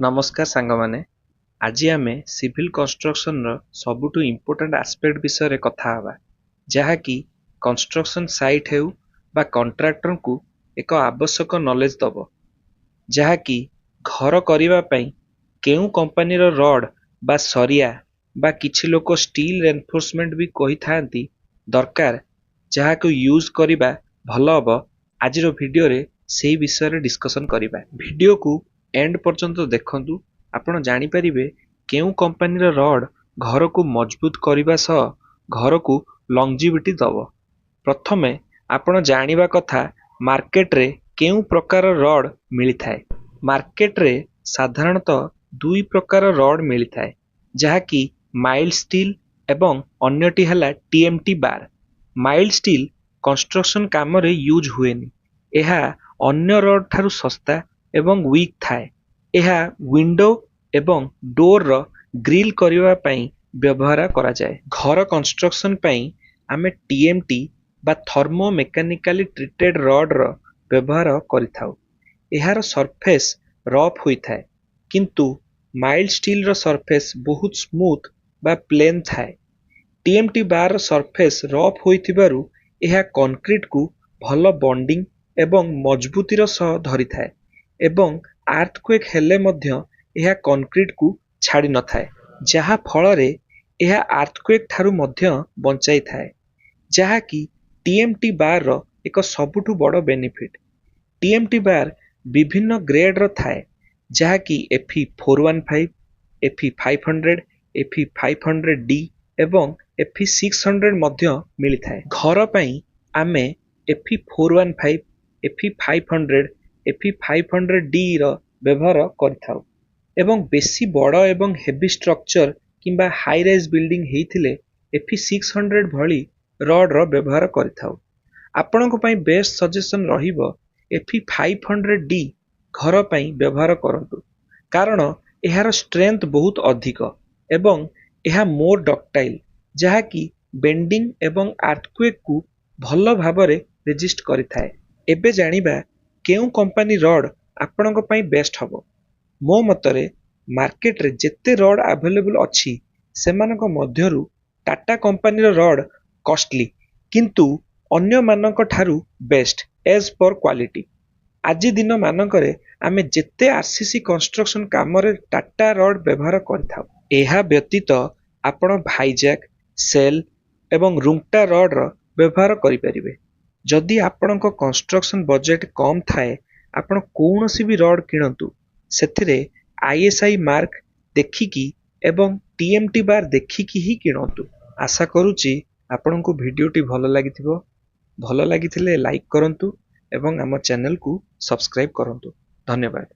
नमस्कार सांग माने आज आम सिविल कंस्ट्रक्शन सबुठू इम्पोर्टेंट आस्पेक्ट विषय कथा हवा जहाँकि कंस्ट्रक्शन साइट हेउ बा कंट्राक्टर को एक आवश्यक नॉलेज दब जहाँकि घर करने केउ कंपनी रड बा सरिया बा किछि लोक स्टील रेनफोर्समेंट भी कही था दरकार जहाँ को यूज करबा भल हम आज वीडियो रे से विषय डिस्कशन करबा वीडियो को एंड पर्यंत देखंतु आपण जानि परिबे केउ कंपनी रड घर को मजबूत करबा सह घर को लॉन्जिविटी दब। प्रथमे आपण जानिबा कथा मार्केट रे केउ प्रकार रड मिली थाए। मार्केट रे साधारणतः दुई प्रकार रड मिली थाए जहाँकि माइल्ड स्टील एवं अन्यटी हला टीएमटी बार। माइल्ड स्टील कंस्ट्रक्शन काम रे यूज हुएनी, एहा अन्य रड थारु सस्ता एवं वीक थाए। एहा विंडो एवं डोर रो ग्रिल करिवा पई व्यवहार करा जाए। घर कंस्ट्रक्शन पई आमे टीएमटी बा थर्मो मेकानिकली ट्रीटेड रड रो व्यवहार करिथाउ। एहार सरफेस रफ होई थाए किंतु माइल्ड स्टील रो सरफेस बहुत स्मूथ बा प्लेन थाए। टीएमटी बार सरफेस रफ होइथिबारु एहा कंक्रीट को भल बॉन्डिंग एवं मजबूतीर सह धरि थाए एवं आर्थक्वेक हेले मध्य एहा कंक्रीट को छाड़ी न थाए जहा फଳରେ एहा आर्थक्वेक ठारू मध्य बंचाई थाए जहा कि टीएमटी बार रो एक सबुठु बड़ बेनिफिट। टीएमटी बार विभिन्न ग्रेड रो थाए जहा कि एफई 415, एफई 500, एफई 500D एवं एफई 600 मध्य मिली थाए। घर पई आमे एफई 415, एफई 500, एफई 500D रो व्यवहार करिथाउ एवं बेसी बड़ एवं हेवी स्ट्रक्चर किंबा हाई राइज बिल्डिंग हेइथिले एफई 600 भली रड रो व्यवहार करिथाउ। आपनको पई बेस्ट सजेशन रहिबो एफई 500D घर पई व्यवहार करंतु कारण एहार स्ट्रेंथ बहुत अधिक एवं एहा मोर डक्टाइल जहा कि बेंडिंग एवं आर्थक्वेक को भल भाबरे रेजिस्ट करिथाए। एबे जानिबा केउ कंपनी रड आपनको पई बेस्ट हबो। मो मतरे मार्केट रे जेते रड अवेलेबल अछि सेमानक मध्यरु टाटा कंपनी रड कॉस्टली किंतु अन्य मानक ठारू बेस्ट एज पर क्वालिटी। आज दिन मानकरे आमे जेते आरसीसी कंस्ट्रक्शन काम रे टाटा रड व्यवहार करथाउ। एहा व्यतीत आपण भाईजैक, सेल एवं रुंगटा रड रो व्यवहार करि परिबे। जदि आपणक कंस्ट्रक्शन बजेट कम थाए आपण कोनोसी भी रड किणंतु सेथिरे आईएसआई मार्क देखिकी एवं टीएमटी बार देखिकी ही किणंतु। आशा करूची आपनको वीडियोटी भल लागिथिबो। भल लागिथिले लाइक करंतु एवं आम चैनल को सब्सक्राइब करंतु। धन्यवाद।